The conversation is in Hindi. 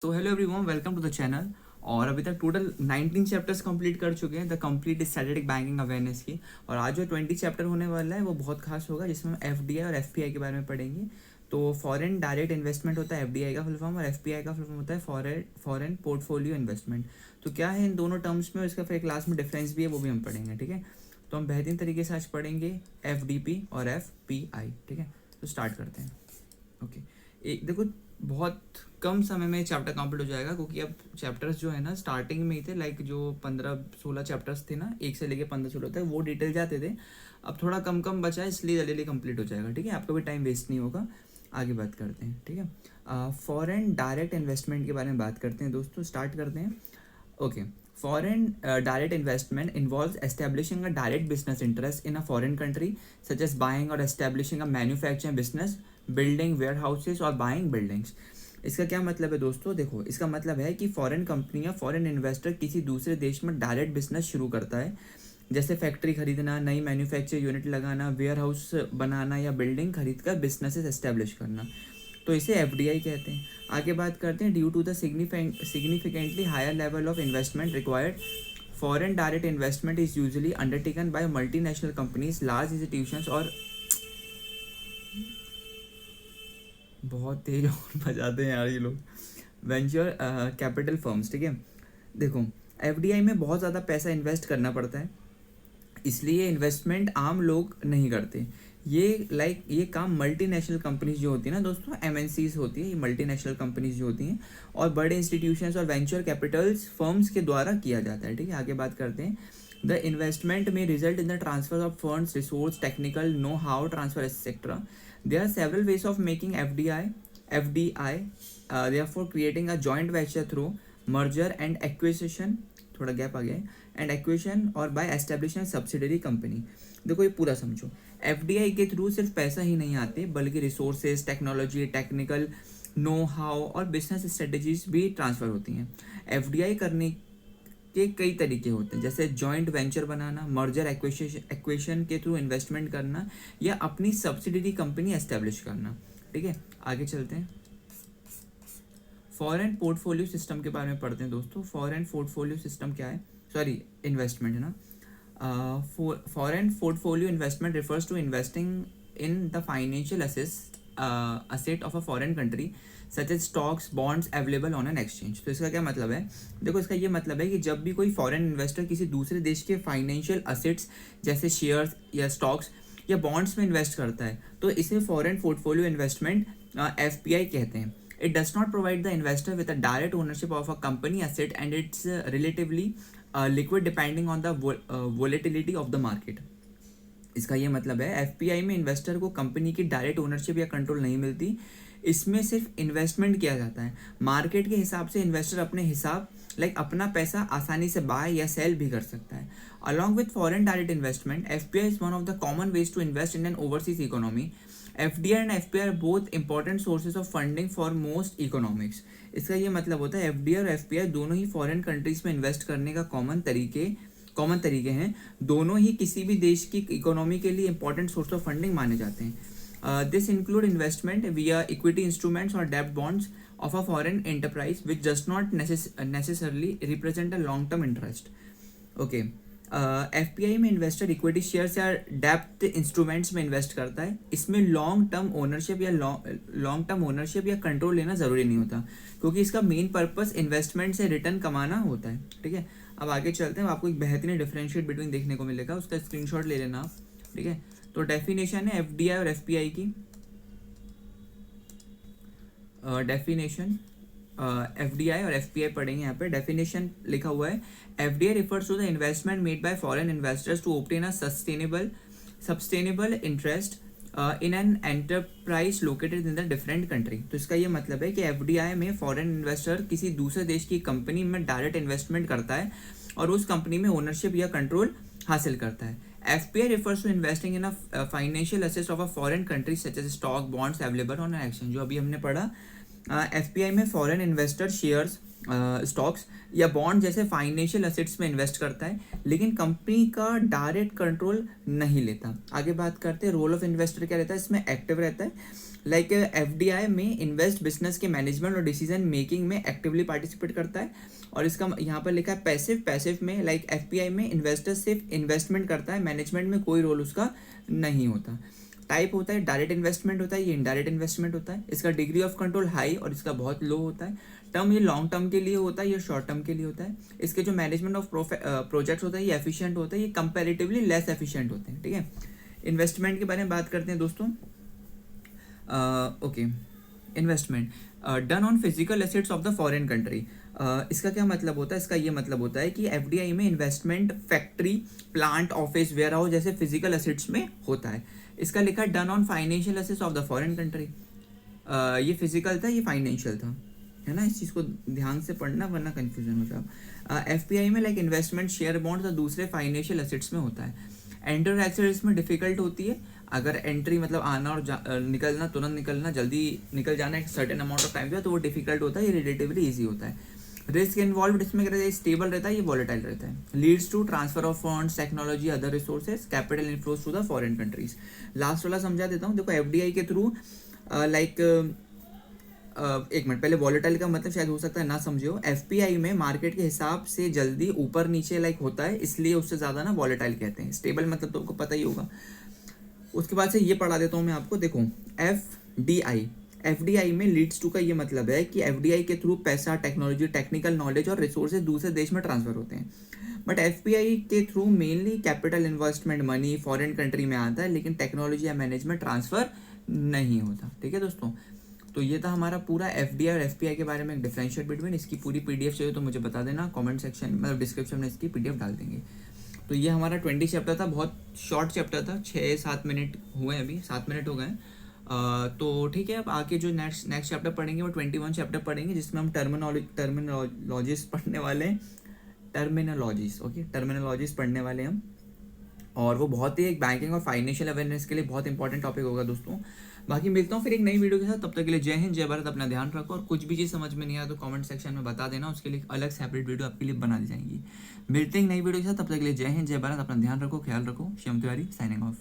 तो hello everyone, welcome to the channel. और अभी तक टोटल 19 चैप्टर्स कंप्लीट कर चुके हैं the complete strategic banking awareness की। और आज जो 20 चैप्टर होने वाला है वो बहुत खास होगा, जिसमें हम एफडीआई और एफपीआई के बारे में पढ़ेंगे। तो फॉरेन डायरेक्ट इन्वेस्टमेंट होता है एफडीआई का फुल फॉर्म, और एफपीआई का फुल फॉर्म होता है फॉरेन पोर्टफोलियो इन्वेस्टमेंट। तो क्या है इन दोनों टर्म्स में, इसका फिर क्लास में डिफरेंस भी है, वो भी हम पढ़ेंगे। ठीक है, तो हम बेहतरीन तरीके से आज पढ़ेंगे एफडीपी और एफपीआई। ठीक है, तो स्टार्ट करते हैं। ओके, एक देखो, बहुत कम समय में चैप्टर कंप्लीट हो जाएगा, क्योंकि अब चैप्टर्स जो है ना स्टार्टिंग में ही थे, लाइक जो 15-16 चैप्टर्स थे ना, 1 से लेके 15-16 तक, वो डिटेल जाते थे। अब थोड़ा कम कम बचा है, इसलिए जल्दी जल्दी कंप्लीट हो जाएगा। ठीक है, आपका भी टाइम वेस्ट नहीं होगा। आगे बात करते हैं। ठीक है, फॉरेन डायरेक्ट इन्वेस्टमेंट के बारे में बात करते हैं दोस्तों, स्टार्ट करते हैं। Okay, foreign direct investment involves establishing a direct business interest in a foreign country, such as buying or establishing a manufacturing business, building warehouses और buying buildings। इसका क्या मतलब है दोस्तों? देखो, इसका मतलब है कि फॉरेन कंपनी या फॉरेन इन्वेस्टर किसी दूसरे देश में डायरेक्ट बिजनेस शुरू करता है, जैसे फैक्ट्री खरीदना, नई मैन्युफैक्चर यूनिट लगाना, वेयर हाउस बनाना या बिल्डिंग खरीद कर बिजनेसेस एस्टेब्लिश करना। तो इसे एफडीआई कहते हैं। आगे बात करते हैं, due to the significantly higher level of investment required, foreign direct investment is usually undertaken by multinational companies, large institutions और बहुत तेज और बजाते हैं यार ये लोग, वेंचर कैपिटल फर्म्स। ठीक है, देखो, एफडीआई में बहुत ज़्यादा पैसा इन्वेस्ट करना पड़ता है, इसलिए इन्वेस्टमेंट आम लोग नहीं करते। ये काम मल्टीनेशनल कंपनीज जो होती है ना दोस्तों, एमएनसीज होती है, ये मल्टीनेशनल कंपनीज जो होती हैं और बड़े इंस्टीट्यूशंस और वेंचर कैपिटल्स फर्म्स के द्वारा किया जाता है। ठीक है, आगे बात करते हैं। The investment may result in the transfer of funds, resource, technical know how transfer etcetera. There are several ways of making FDI therefore creating a joint venture through merger and acquisition, थोड़ा गैप आ गया है, एंड एक्विजिशन और बाय एस्टेब्लिशिंग सब्सिडरी कंपनी। देखो, ये पूरा समझो, एफडीआई के थ्रू सिर्फ पैसा ही नहीं आते, बल्कि resources, technology, technical know how और बिजनेस स्ट्रेटजीज भी ट्रांसफ़र होती हैं। एफडीआई करने के कई तरीके होते हैं, जैसे जॉइंट वेंचर बनाना, मर्जर एक्विजिशन के थ्रू इन्वेस्टमेंट करना, या अपनी सब्सिडरी कंपनी एस्टेब्लिश करना। ठीक है, आगे चलते हैं। फॉरेन पोर्टफोलियो सिस्टम के बारे में पढ़ते हैं दोस्तों। फॉरेन पोर्टफोलियो सिस्टम क्या है? सॉरी, इन्वेस्टमेंट है ना। Foreign portfolio investment refers to investing in the financial asset of a foreign country, such as stocks, bonds available on an exchange. तो इसका क्या मतलब है? देखो, इसका ये मतलब है कि जब भी कोई फॉरेन इन्वेस्टर किसी दूसरे देश के फाइनेंशियल असेट्स जैसे शेयर्स या स्टॉक्स या बॉन्ड्स में इन्वेस्ट करता है, तो इसे फॉरेन पोर्टफोलियो इन्वेस्टमेंट एफपीआई कहते हैं। It does not provide the investor with a direct ownership of a company asset, and it's relatively liquid depending on the volatility of the market. इसका ये मतलब है, एफपीआई में इन्वेस्टर को कंपनी की डायरेक्ट ओनरशिप या कंट्रोल नहीं मिलती, इसमें सिर्फ इन्वेस्टमेंट किया जाता है। मार्केट के हिसाब से इन्वेस्टर अपने हिसाब अपना पैसा आसानी से बाय या सेल भी कर सकता है। Along with foreign direct investment, FPI is one of the common ways to invest in an overseas economy. FDI and FPI are both important sources of funding for most economics. इसका ये मतलब होता है, एफडीआई और एफपीआई दोनों ही फॉरेन कंट्रीज में इन्वेस्ट करने का कॉमन तरीके हैं। दोनों ही किसी भी देश की इकोनॉमी के लिए इंपॉर्टेंट सोर्स ऑफ फंडिंग माने जाते हैं। दिस इंक्लूड इन्वेस्टमेंट विया इक्विटी इंस्ट्रूमेंट्स और डेब्ट bonds of a foreign enterprise which does not necessarily represent a long term interest. Okay, FPI में इन्वेस्टर इक्विटी शेयर्स या डेप्थ इंस्ट्रूमेंट्स में इन्वेस्ट करता है। इसमें लॉन्ग टर्म ओनरशिप या कंट्रोल लेना ज़रूरी नहीं होता, क्योंकि इसका मेन पर्पस इन्वेस्टमेंट से रिटर्न कमाना होता है। ठीक है, अब आगे चलते हैं। आपको एक बेहतरीन डिफरेंशिएट बिटवीन देखने को मिलेगा, उसका स्क्रीनशॉट ले लेना आप। ठीक है, तो डेफिनेशन है एफडीआई और एफपीआई की। डेफिनेशन एफडीआई और एफपीआई पढ़ेंगे यहाँ पे। डेफिनेशन लिखा हुआ है, FDI refers to the investment made by foreign investors to obtain a sustainable interest in an enterprise located in the different country. तो इसका ये मतलब है कि एफडीआई में फॉरेन इन्वेस्टर किसी दूसरे देश की कंपनी में डायरेक्ट इन्वेस्टमेंट करता है और उस कंपनी में ओनरशिप या कंट्रोल हासिल करता है। FPI refers to investing in a financial assets of a foreign country such as stock, bonds available on an exchange, जो अभी हमने पढ़ा। एफपीआई में फॉरेन इन्वेस्टर शेयर्स, स्टॉक्स या बॉन्ड जैसे फाइनेंशियल असेट्स में इन्वेस्ट करता है, लेकिन कंपनी का डायरेक्ट कंट्रोल नहीं लेता। आगे बात करते हैं, रोल ऑफ इन्वेस्टर क्या रहता है इसमें? एक्टिव रहता है। लाइक एफडीआई में इन्वेस्ट बिजनेस के मैनेजमेंट और डिसीजन मेकिंग में एक्टिवली पार्टिसिपेट करता है। और इसका यहाँ पर लिखा है पैसिव। पैसिव में लाइक एफपीआई में इन्वेस्टर सिर्फ इन्वेस्टमेंट करता है, मैनेजमेंट में कोई रोल उसका नहीं होता। टाइप होता है डायरेक्ट इन्वेस्टमेंट होता है, ये इनडायरेक्ट इन्वेस्टमेंट होता है। इसका डिग्री ऑफ कंट्रोल हाई और इसका बहुत लो होता है। टर्म ये लॉन्ग टर्म के लिए होता है, ये शॉर्ट टर्म के लिए होता है। इसके जो मैनेजमेंट ऑफ प्रोजेक्ट्स होता है ये एफिशिएंट होता है, ये कंपैरेटिवली लेस एफिशिएंट होते हैं। ठीक है, इन्वेस्टमेंट के बारे में बात करते हैं दोस्तों। Okay, investment done on physical assets of the foreign country. इसका क्या मतलब होता है? इसका ये मतलब होता है कि एफडीआई में investment factory, plant, office, warehouse जैसे फिजिकल एसेट्स में होता है। इसका लिखा है done on financial assets of the foreign country. ये फिजिकल था, ये फाइनेंशियल था, है ना। इस चीज़ को ध्यान से पढ़ना वरना कंफ्यूजन हो जाए। एफपीआई में लाइक इन्वेस्टमेंट, शेयर, बॉन्ड और दूसरे फाइनेंशियल एसेट्स में होता है। एंटर एक्सेस इसमें डिफिकल्ट होती है। अगर एंट्री मतलब आना और निकलना, तुरंत निकलना, जल्दी निकल जाना एक सर्टेन अमाउंट ऑफ टाइम जो है तो वो डिफिकल्ट होता है, ये रिलेटिवली ईजी होता है। रिस्क इन्वॉल्व इसमें रहता है, स्टेबल रहता है, ये वॉलेटाइल रहता है। Leads to transfer of funds, technology, other resources, capital inflows to the foreign countries. Last वाला समझा देता हूँ। देखो एफडीआई के थ्रू लाइक एक मिनट पहले, वॉलेटाइल का मतलब शायद हो सकता है ना समझे हो। एफपीआई में मार्केट के हिसाब से जल्दी ऊपर नीचे लाइक होता है, इसलिए उससे ज़्यादा ना वॉलेटाइल कहते हैं। स्टेबल मतलब तो आपको पता ही होगा। उसके बाद से ये पढ़ा देता हूँ मैं आपको। देखो एफडीआई, एफडीआई में लीड्स टू का ये मतलब है कि एफडीआई के थ्रू पैसा, टेक्नोलॉजी, टेक्निकल नॉलेज और रिसोर्सेज दूसरे देश में ट्रांसफर होते हैं। बट एफपीआई के through mainly capital investment, money foreign country में आता है, लेकिन टेक्नोलॉजी या मैनेजमेंट ट्रांसफर नहीं होता। ठीक है दोस्तों, तो ये था हमारा पूरा एफडीआई और एफपीआई के बारे में एक डिफरेंशिएट बिटवीन। इसकी पूरी पीडीएफ चाहिए तो मुझे बता देना, कमेंट सेक्शन मतलब डिस्क्रिप्शन में इसकी पीडीएफ डाल देंगे। तो ये हमारा 20 चैप्टर था, बहुत शॉर्ट चैप्टर था, 6-7 मिनट हुए, अभी 7 मिनट हो गए। तो ठीक है, अब आके जो नेक्स्ट चैप्टर पढ़ेंगे वो 21 चैप्टर पढ़ेंगे, जिसमें हम टर्मिनोलॉजीज पढ़ने वाले हैं। टर्मिनोलॉजीज, ओके, टर्मिनोलॉजीज पढ़ने वाले हैं हम। और वो बहुत ही एक बैंकिंग और फाइनेंशियल अवेयरनेस के लिए बहुत इंपॉर्टेंट टॉपिक होगा दोस्तों। बाकी मिलता हूँ फिर एक नई वीडियो के साथ, तब तक के लिए जय हिंद, जय भारत। अपना ध्यान रखो और कुछ भी चीज़ समझ में नहीं आया तो कमेंट सेक्शन में बता देना, उसके लिए अलग सेपरेट वीडियो आपके लिए बना दी जाएगी। मिलते हैं नई वीडियो के साथ, तब तक के लिए जय हिंद, जय भारत। अपना ध्यान रखो, ख्याल रखो। Shivam Tiwari signing off.